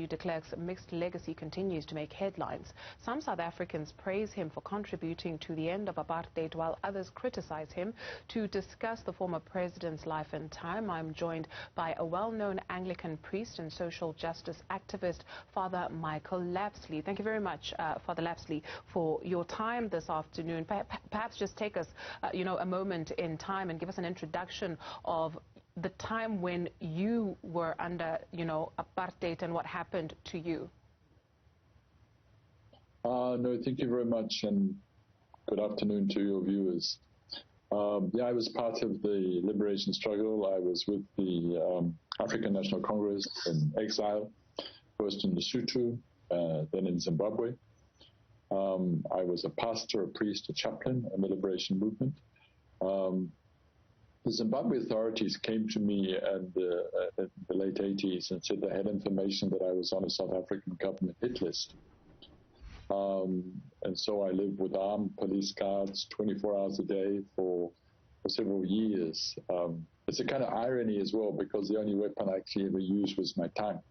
FW de Klerk's mixed legacy continues to make headlines. Some South Africans praise him for contributing to the end of apartheid, while others criticize him. To discuss the former president's life and time, I'm joined by a well-known Anglican priest and social justice activist, Father Michael Lapsley. Thank you very much, Father Lapsley, for your time this afternoon. Perhaps just take us, a moment in time and give us an introduction of the time when you were under, apartheid and what happened to you. No, thank you very much, and good afternoon to your viewers. I was part of the liberation struggle. I was with the African National Congress in exile, first in Lesotho, then in Zimbabwe. I was a pastor, a priest, a chaplain in the liberation movement. The Zimbabwe authorities came to me in the late 80s and said they had information that I was on a South African government hit list. And so I lived with armed police guards 24 hours a day for several years. It's a kind of irony as well, because the only weapon I actually ever used was my tongue.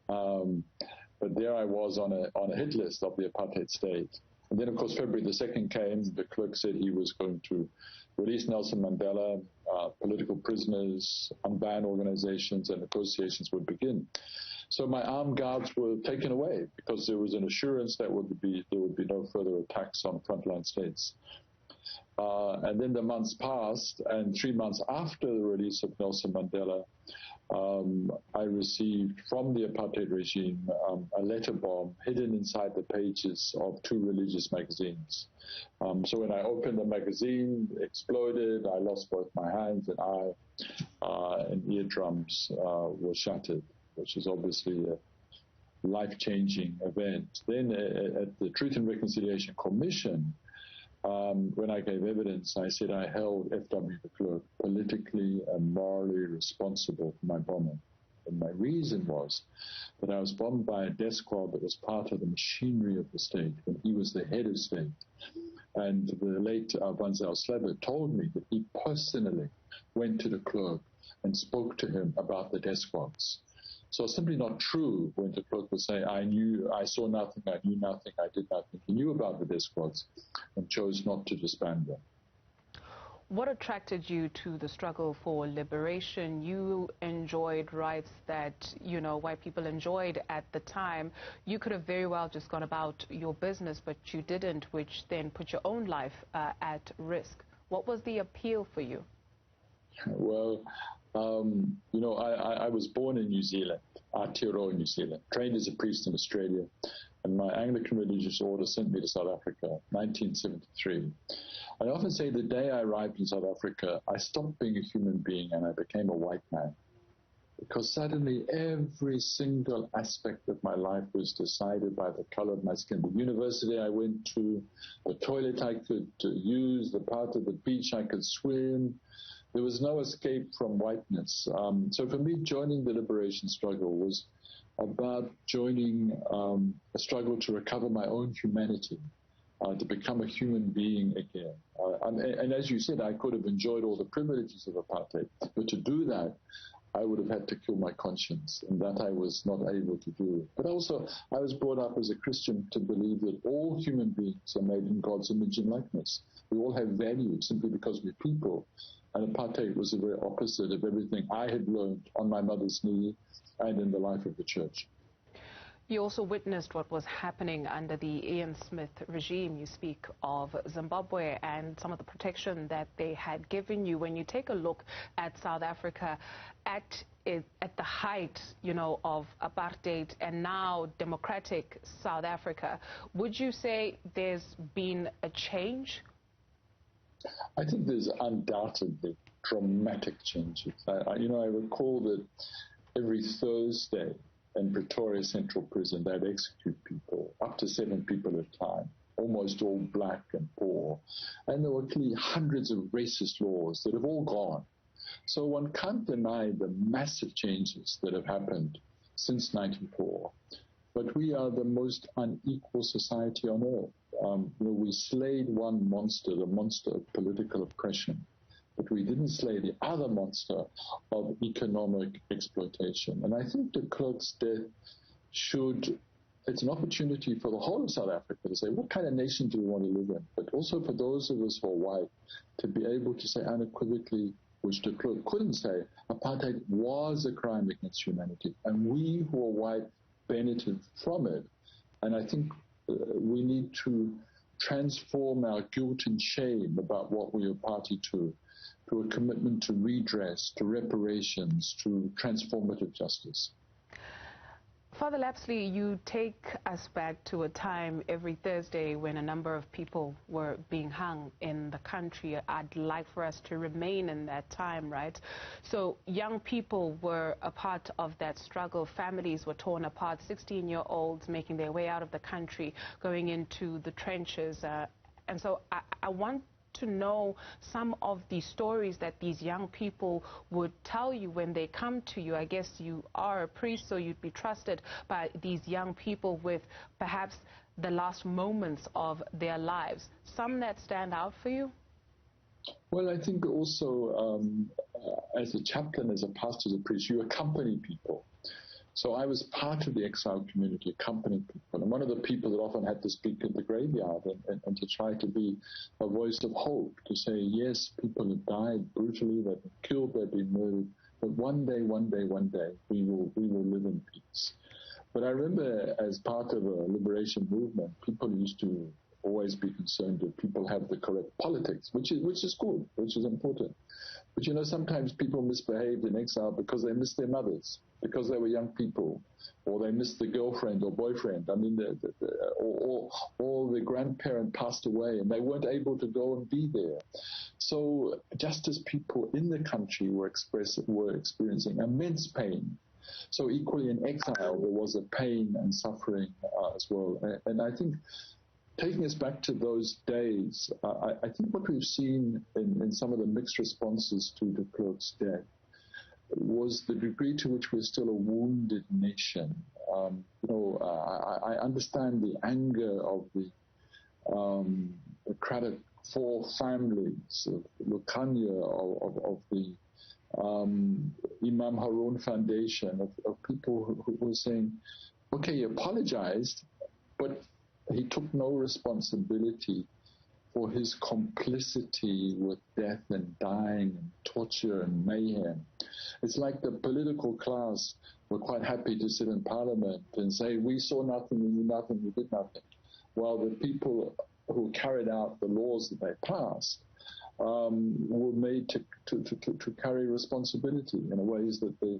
But there I was on a hit list of the apartheid state. And then, of course, February the 2nd came. The clerk said he was going to release Nelson Mandela, political prisoners, unban organizations, and negotiations would begin. So my armed guards were taken away because there was an assurance that there would be no further attacks on frontline states. And then the months passed, and 3 months after the release of Nelson Mandela, I received from the apartheid regime a letter bomb hidden inside the pages of 2 religious magazines. So when I opened the magazine, it exploded. I lost both my hands and eye, and eardrums were shattered, which is obviously a life-changing event. Then at the Truth and Reconciliation Commission, when I gave evidence, I said I held FW de Klerk politically and morally responsible for my bombing. And my reason was that I was bombed by a death squad that was part of the machinery of the state when he was the head of state. And the late Van Zyl Slabbert told me that he personally went to de Klerk and spoke to him about the death squads. So it's simply not true when de Klerk would say, I saw nothing, I knew nothing, I did nothing. He knew about the death squads and chose not to disband them. What attracted you to the struggle for liberation? You enjoyed rights that, white people enjoyed at the time. You could have very well just gone about your business, but you didn't, which then put your own life at risk. What was the appeal for you? Well, I was born in New Zealand, Aotearoa, New Zealand, trained as a priest in Australia, and my Anglican religious order sent me to South Africa, 1973. I often say the day I arrived in South Africa, I stopped being a human being and I became a white man. Because suddenly every single aspect of my life was decided by the color of my skin. The university I went to, the toilet I could use, the part of the beach I could swim. There was no escape from whiteness. So for me, joining the liberation struggle was about joining a struggle to recover my own humanity, to become a human being again. And as you said, I could have enjoyed all the privileges of apartheid, but to do that, I would have had to kill my conscience, and that I was not able to do. But also, I was brought up as a Christian to believe that all human beings are made in God's image and likeness. We all have value simply because we're people. And apartheid was the very opposite of everything I had learned on my mother's knee and in the life of the church. You also witnessed what was happening under the Ian Smith regime. You speak of Zimbabwe and some of the protection that they had given you. When you take a look at South Africa at the height, of apartheid and now democratic South Africa, would you say there's been a change? I think there's undoubtedly dramatic changes. I recall that every Thursday in Pretoria Central Prison, they'd execute people, up to 7 people at a time, almost all black and poor. And there were clearly hundreds of racist laws that have all gone. So one can't deny the massive changes that have happened since 1994. But we are the most unequal society on earth. We slayed one monster, the monster of political oppression. But we didn't slay the other monster of economic exploitation. And I think de Klerk's death it's an opportunity for the whole of South Africa to say, what kind of nation do we want to live in? But also for those of us who are white to be able to say unequivocally, which de Klerk couldn't say, apartheid was a crime against humanity, and we who are white benefited from it. And I think we need to transform our guilt and shame about what we are party to a commitment to redress, to reparations, to transformative justice. Father Lapsley, you take us back to a time every Thursday when a number of people were being hung in the country. I'd like for us to remain in that time, right? So young people were a part of that struggle. Families were torn apart, 16-year-olds making their way out of the country, going into the trenches. And so I want to know some of the stories that these young people would tell you when they come to you. I guess you are a priest, so you'd be trusted by these young people with perhaps the last moments of their lives. Some that stand out for you? Well, I think also as a chaplain, as a pastor, as a priest, you accompany people. So I was part of the exile community, accompanying people. And one of the people that often had to speak at the graveyard and to try to be a voice of hope, to say, yes, people have died brutally, they've been killed, they've been murdered, but one day, we will live in peace. But I remember as part of a liberation movement, people used to always be concerned that people have the correct politics, which is good, which is important. But you know, sometimes people misbehaved in exile because they missed their mothers, because they were young people, or they missed the girlfriend or boyfriend. I mean, or the grandparent passed away and they weren't able to go and be there. So just as people in the country were experiencing immense pain, so equally in exile there was a pain and suffering as well. And I think, taking us back to those days, I think what we've seen in some of the mixed responses to de Klerk's death was the degree to which we're still a wounded nation. I understand the anger of the credit for families of Lukanya, of the Imam Harun Foundation, of people who were saying, okay, he apologized, but he took no responsibility for his complicity with death and dying and torture and mayhem. It's like the political class were quite happy to sit in parliament and say, we saw nothing, we knew nothing, we did nothing. While the people who carried out the laws that they passed were made to carry responsibility in ways that the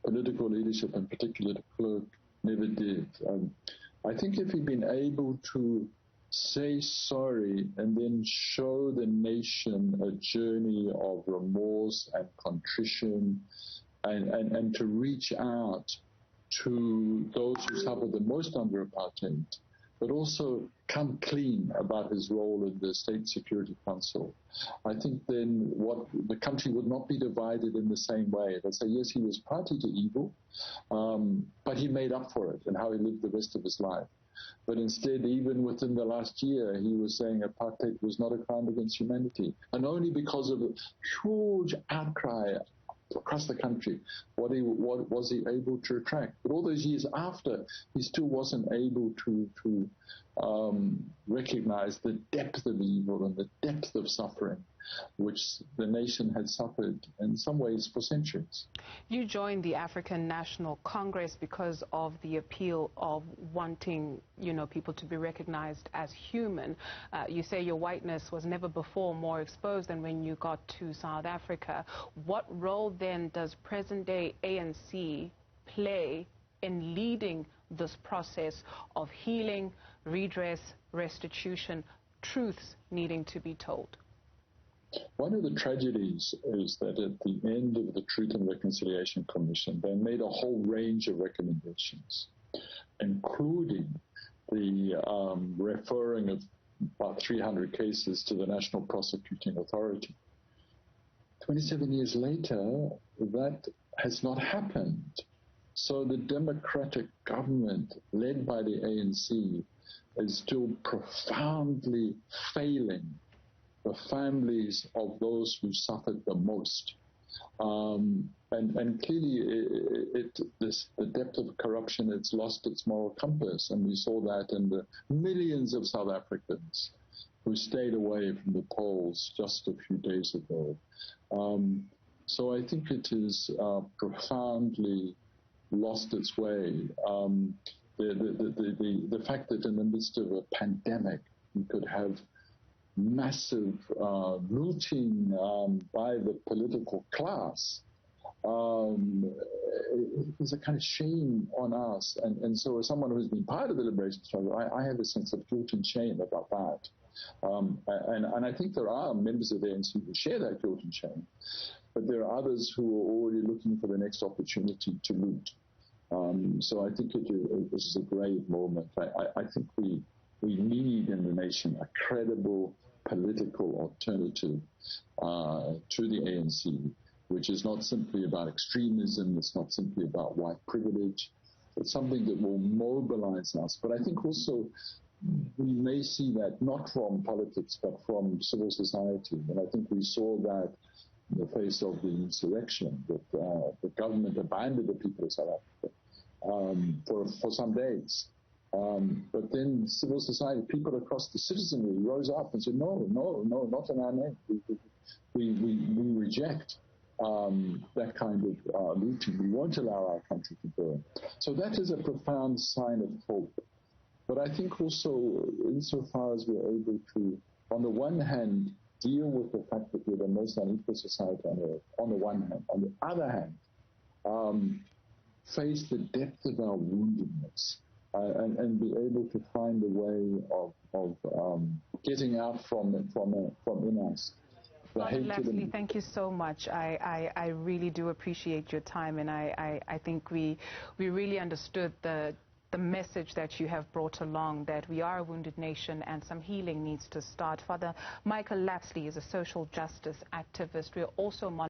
political leadership, in particular de Klerk, never did. I think if he'd been able to say sorry and then show the nation a journey of remorse and contrition and to reach out to those who suffered the most under apartheid, but also come clean about his role in the State Security Council, I think then the country would not be divided in the same way. They'll say, yes, he was party to evil, but he made up for it in how he lived the rest of his life. But instead, even within the last year, he was saying apartheid was not a crime against humanity. And only because of a huge outcry across the country what was he able to retract. But all those years after, he still wasn't able to recognize the depth of evil and the depth of suffering which the nation had suffered in some ways for centuries. You joined the African National Congress because of the appeal of wanting, people to be recognized as human. You say your whiteness was never before more exposed than when you got to South Africa. What role then does present-day ANC play in leading this process of healing, redress, restitution, truths needing to be told? One of the tragedies is that at the end of the Truth and Reconciliation Commission, they made a whole range of recommendations, including the referring of about 300 cases to the National Prosecuting Authority. 27 years later, that has not happened. So the democratic government led by the ANC is still profoundly failing the families of those who suffered the most. And clearly, the depth of corruption, it's lost its moral compass. And we saw that in the millions of South Africans who stayed away from the polls just a few days ago. So I think it is profoundly lost its way. The fact that in the midst of a pandemic, you could have massive looting by the political class is a kind of shame on us. And so as someone who's been part of the liberation struggle, I have a sense of guilt and shame about that. And I think there are members of the ANC who share that guilt and shame, but there are others who are already looking for the next opportunity to loot. So I think it is a great moment. I think we need in the nation a credible political alternative to the ANC, which is not simply about extremism, it's not simply about white privilege. It's something that will mobilize us. But I think also we may see that not from politics, but from civil society. And I think we saw that in the face of the insurrection, that the government abandoned the people of South Africa for some days. But then civil society, people across the citizenry rose up and said, no, not in our name. We reject that kind of looting. We won't allow our country to burn. So that is a profound sign of hope. But I think also, insofar as we're able to, on the one hand, deal with the fact that we're the most unequal society on earth, on the one hand. On the other hand, face the depth of our woundedness and be able to find a way of getting out from in us. Father Lapsley, thank you so much. I really do appreciate your time, and I think we really understood the message that you have brought along, that we are a wounded nation and some healing needs to start. Father Michael Lapsley is a social justice activist. We are also